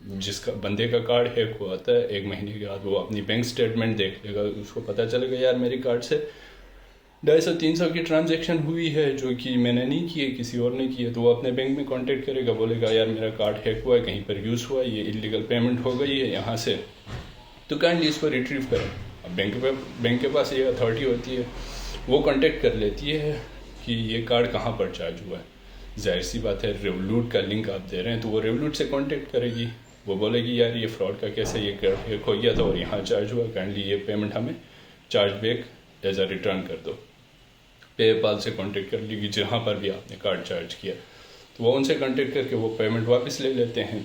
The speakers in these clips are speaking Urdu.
جس کا بندے کا کارڈ ہیک ہوا ہوتا ہے 1 مہینے کے بعد وہ اپنی بینک اسٹیٹمنٹ دیکھ لے گا, اس کو پتہ چلے گا یار میری کارڈ سے 250-300 کی ٹرانزیکشن ہوئی ہے جو کہ میں نے نہیں کی ہے, کسی اور نے کی ہے. تو وہ اپنے بینک میں کانٹیکٹ کرے گا, بولے گا یار میرا کارڈ ہیک ہوا ہے, کہیں پر یوز ہوا ہے, یہ انلیگل پیمنٹ ہو گئی ہے یہاں سے, تو کائنڈلی اس کو ریٹریو کریں. اب بینک کے پاس یہ اتھارٹی ہوتی ہے, وہ کانٹیکٹ کر لیتی ہے کہ یہ کارڈ کہاں پر چارج ہوا ہے. ظاہر سی بات ہے ریولوٹ کا لنک آپ دے رہے ہیں تو وہ ریولوٹ سے کانٹیکٹ کرے گی, وہ بولے گی یار یہ فراڈ کا کیسے, یہ کارڈ ہیک ہو گیا تھا اور یہاں چارج ہوا, کائنڈلی یہ پیمنٹ ہمیں charge back as a return کر دو. پے پال سے کانٹیکٹ کر لی گی جہاں پر بھی آپ نے کارڈ چارج کیا, تو وہ ان سے کانٹیکٹ کر کے وہ پیمنٹ واپس لے لیتے ہیں.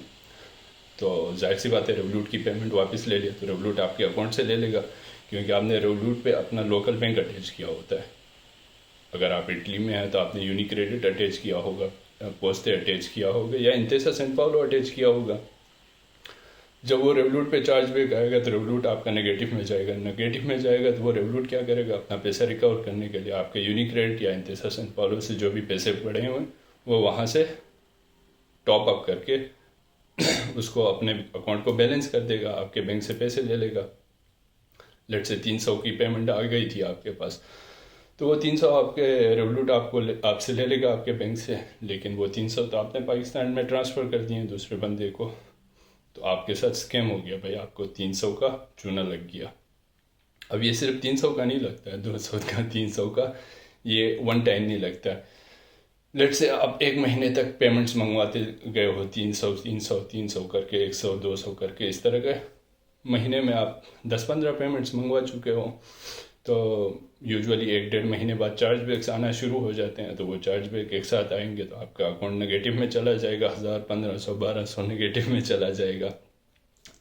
تو ظاہر سی بات ہے ریولوٹ کی پیمنٹ واپس لے لیا تو ریولوٹ آپ کے اکاؤنٹ سے لے لے گا, کیونکہ آپ نے ریولوٹ پہ اپنا لوکل بینک اٹیچ کیا ہوتا ہے. اگر آپ اٹلی میں ہیں تو آپ نے یونیکریڈٹ اٹیچ کیا ہوگا, پوستے اٹیچ کیا ہوگا, یا انتیسا سین پاولو اٹیچ کیا ہوگا. جب وہ ریولوٹ پہ چارج بیک آئے گا تو ریولوٹ آپ کا نگیٹو میں جائے گا, نگیٹو میں جائے گا تو وہ ریولوٹ کیا کرے گا, اپنا پیسہ ریکور کرنے کے لیے آپ کے یونیکریڈٹ یا انتیسا سین پاولو سے جو بھی پیسے پڑے ہوئے وہ وہاں سے ٹاپ اپ کر کے اس کو اپنے اکاؤنٹ کو بیلنس کر دے گا, آپ کے بینک سے پیسے لے لے گا. لیٹ سے 300 کی پیمنٹ آ گئی تھی آپ کے پاس, تو وہ 300 آپ کے ریولوٹ آپ سے لے لے گا آپ کے بینک سے, لیکن وہ 300 تو آپ نے پاکستان میں ٹرانسفر کر دیے ہیں دوسرے بندے کو. تو آپ کے ساتھ اسکیم ہو گیا بھائی, آپ کو 300 کا چونا لگ گیا. اب یہ صرف 300 کا نہیں لگتا ہے, 200 کا 300 کا, یہ ون ٹائم نہیں لگتا ہے. لیٹ سے آپ 1 مہینے تک پیمنٹس منگواتے گئے ہو, 300 کر کے 100 200 کر کے, اس طرح کے مہینے میں آپ 10-15 پیمنٹس منگوا چکے ہو. تو یوزولی 1-1.5 مہینے بعد چارج بیکس آنا شروع ہو جاتے ہیں, تو وہ چارج بیک ایک ساتھ آئیں گے تو آپ کا اکاؤنٹ نگیٹو میں چلا جائے گا, 1000 1500 1200 نگیٹو میں چلا جائے گا.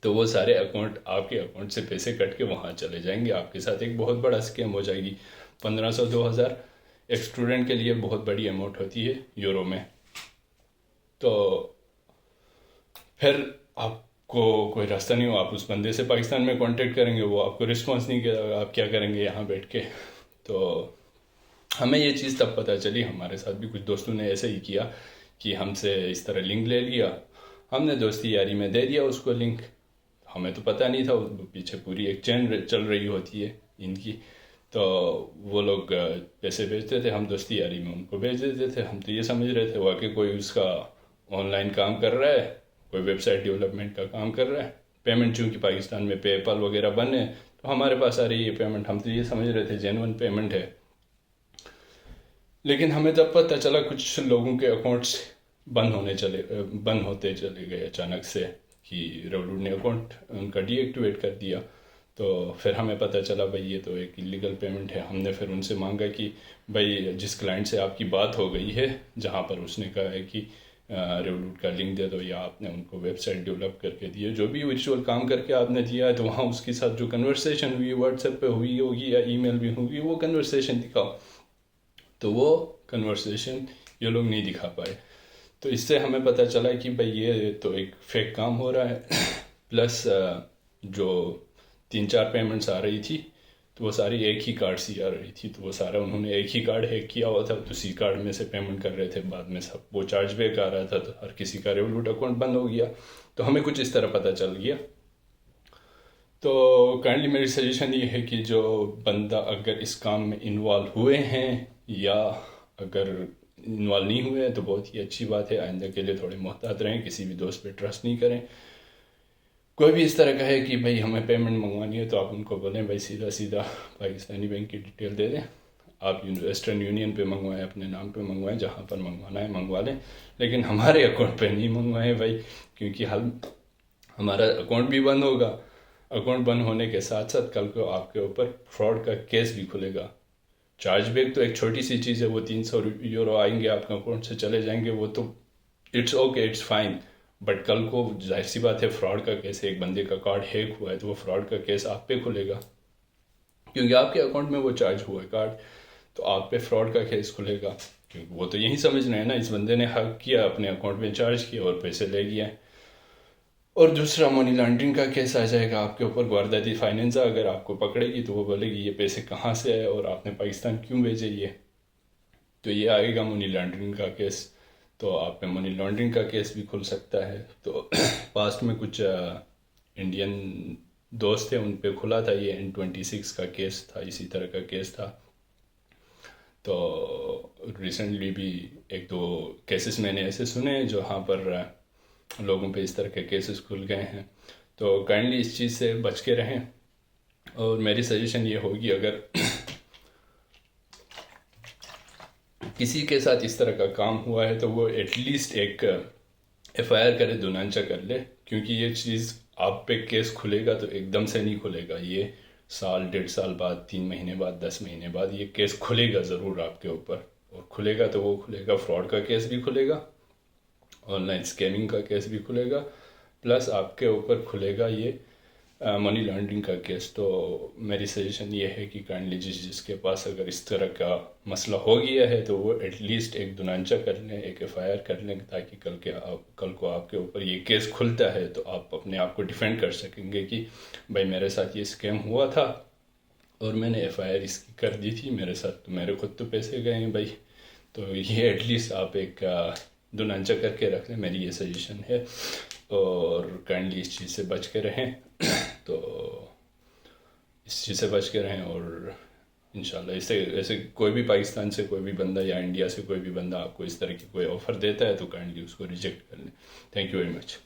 تو وہ سارے اکاؤنٹ آپ کے اکاؤنٹ سے پیسے کٹ کے وہاں چلے جائیں گے. آپ کے ساتھ ایک بہت بڑا اسکیم ہو جائے گی. 1500 2000 ایک اسٹوڈنٹ کے لیے بہت بڑی اماؤنٹ ہوتی ہے یورو میں. تو پھر آپ کو کوئی راستہ نہیں ہو, آپ اس بندے سے پاکستان میں کانٹیکٹ کریں گے, وہ آپ کو رسپانس نہیں کرے گا, آپ کیا کریں گے یہاں بیٹھ کے. تو ہمیں یہ چیز تب پتہ چلی, ہمارے ساتھ بھی کچھ دوستوں نے ایسے ہی کیا کہ ہم سے اس طرح لنک لے لیا, ہم نے دوستی یاری میں دے دیا اس کو لنک, ہمیں تو پتہ نہیں تھا, پیچھے پوری ایک چین چل رہی ہوتی ہے ان کی. تو وہ لوگ پیسے بھیجتے تھے, ہم دوستی یاری میں ان کو بھیج دیتے تھے. ہم تو یہ سمجھ رہے تھے واقعی کوئی اس کا آن لائن کام کر رہا ہے, کوئی ویب سائٹ ڈیولپمنٹ کا کام کر رہا ہے. پیمنٹ چونکہ پاکستان میں پے پال وغیرہ بند ہے تو ہمارے پاس آ رہی ہے پیمنٹ, ہم تو یہ سمجھ رہے تھے جینون پیمنٹ ہے. لیکن ہمیں تب پتہ چلا کچھ لوگوں کے اکاؤنٹس بند ہوتے چلے گئے اچانک سے, کہ ریولوٹ نے اکاؤنٹ ان کا ڈی ایکٹیویٹ کر دیا. تو پھر ہمیں پتہ چلا بھائی یہ تو ایک انلیگل پیمنٹ ہے. ہم نے پھر ان سے مانگا کہ بھائی جس کلائنٹ سے آپ کی بات ہو گئی ہے, جہاں پر اس نے کہا ہے کہ ریولوٹ کا لنک دے دو, یا آپ نے ان کو ویب سائٹ ڈیولپ کر کے دی ہے, جو بھی ورچوئل کام کر کے آپ نے دیا ہے, تو وہاں اس کے ساتھ جو کنورسیشن ہوئی واٹس ایپ پہ ہوئی ہوگی یا ای میل بھی ہوگی, وہ کنورسیشن دکھاؤ. تو وہ کنورسیشن یہ لوگ نہیں دکھا پائے. تو اس سے ہمیں پتہ چلا کہ بھائی یہ تو ایک فیک کام ہو رہا ہے. پلس جو 3-4 پیمنٹس آ رہی تھی تو وہ ساری ایک ہی کارڈ سے آ رہی تھی, تو وہ سارا انہوں نے ایک ہی کارڈ ہیک کیا ہوا تھا, اسی کارڈ میں سے پیمنٹ کر رہے تھے. بعد میں سب وہ چارج بیک آ رہا تھا تو ہر کسی کا ریولوٹ اکاؤنٹ بند ہو گیا. تو ہمیں کچھ اس طرح پتہ چل گیا. تو کائنڈلی میری سجیشن یہ ہے کہ جو بندہ اگر اس کام میں انوالو ہوئے ہیں یا اگر انوالو نہیں ہوئے ہیں تو بہت ہی اچھی بات ہے, آئندہ کے لیے تھوڑے محتاط رہیں, کسی بھی دوست پہ ٹرسٹ نہیں کریں. کوئی بھی اس طرح کہے کہ بھائی ہمیں پیمنٹ منگوانی ہے تو آپ ان کو بولیں بھائی سیدھا پاکستانی بینک کی ڈیٹیل دے دیں, آپ ویسٹرن یونین پہ منگوائیں, اپنے نام پہ منگوائیں, جہاں پر منگوانا ہے منگوا لیں, لیکن ہمارے اکاؤنٹ پہ نہیں منگوائیں بھائی, کیونکہ ہمارا اکاؤنٹ بھی بند ہوگا. اکاؤنٹ بند ہونے کے ساتھ ساتھ کل کو آپ کے اوپر فراڈ کا کیس بھی کھلے گا. چارج بیک تو ایک چھوٹی سی چیز ہے, وہ 300 یورو آئیں گے آپ کے اکاؤنٹ سے چلے جائیں گے, وہ تو it's okay, it's fine. But کل کو ظاہر سی بات ہے فراڈ کا کیس ہے, ایک بندے کا کارڈ ہیک ہوا ہے تو وہ فراڈ کا کیس آپ پہ کھلے گا, کیونکہ آپ کے اکاؤنٹ میں وہ چارج ہوا ہے کارڈ, تو آپ پہ فراڈ کا کیس کھلے گا. کیونکہ وہ تو یہی سمجھ رہے ہیں نا, اس بندے نے حق کیا, اپنے اکاؤنٹ میں چارج کیا اور پیسے لے گیا. اور دوسرا منی لانڈرنگ کا کیس آ جائے گا آپ کے اوپر. وارداتی فائنینس اگر آپ کو پکڑے گی تو وہ بولے گی یہ پیسے کہاں سے آئے اور آپ نے پاکستان کیوں بھیجے یہ, تو یہ آئے گا منی لانڈرنگ کا کیس. تو آپ پہ منی لانڈرنگ کا کیس بھی کھل سکتا ہے. تو پاسٹ میں کچھ انڈین دوست تھے، ان پہ کھلا تھا یہ N26 کا کیس تھا، اسی طرح کا کیس تھا. تو ریسنٹلی بھی ایک دو کیسز میں نے ایسے سنے جہاں پر لوگوں پہ اس طرح کے کیسز کھل گئے ہیں. تو کائنڈلی اس چیز سے بچ کے رہیں. اور میری سجیشن یہ ہوگی، اگر کسی کے ساتھ اس طرح کا کام ہوا ہے تو وہ ایٹ لیسٹ ایک FIR کرے، دنانچہ کر لے. کیونکہ یہ چیز آپ پہ کیس کھلے گا تو ایک دم سے نہیں کھلے گا، یہ سال 1.5 سال بعد، 3 مہینے بعد، 10 مہینے بعد یہ کیس کھلے گا ضرور آپ کے اوپر. اور کھلے گا تو وہ کھلے گا، فراڈ کا کیس بھی کھلے گا، آن لائن اسکیمنگ کا کیس بھی کھلے گا، پلس آپ کے اوپر کھلے گا یہ منی لانڈرنگ کا کیس. تو میری سجیشن یہ ہے کہ کائنڈلی جس کے پاس اگر اس طرح کا مسئلہ ہو گیا ہے تو وہ ایٹ لیسٹ ایک دنانچہ کر لیں، ایک FIR کر لیں، تاکہ کل کو آپ کے اوپر یہ کیس کھلتا ہے تو آپ اپنے آپ کو ڈیفینڈ کر سکیں گے کہ بھائی میرے ساتھ یہ اسکیم ہوا تھا اور میں نے FIR اس کی کر دی تھی، میرے ساتھ تو میرے خود تو پیسے گئے ہیں بھائی. تو یہ ایٹ لیسٹ آپ ایک دنانچہ کر کے رکھ لیں، میری یہ سجیشن ہے. اور کائنڈلی اس چیز سے بچ کے رہیں. تو اس چیز سے بچ کے رہیں، اور انشاءاللہ ایسے کوئی بھی پاکستان سے کوئی بھی بندہ یا انڈیا سے کوئی بھی بندہ آپ کو اس طرح کی کوئی آفر دیتا ہے تو کائنڈلی اس کو ریجیکٹ کر لیں. Thank you very much.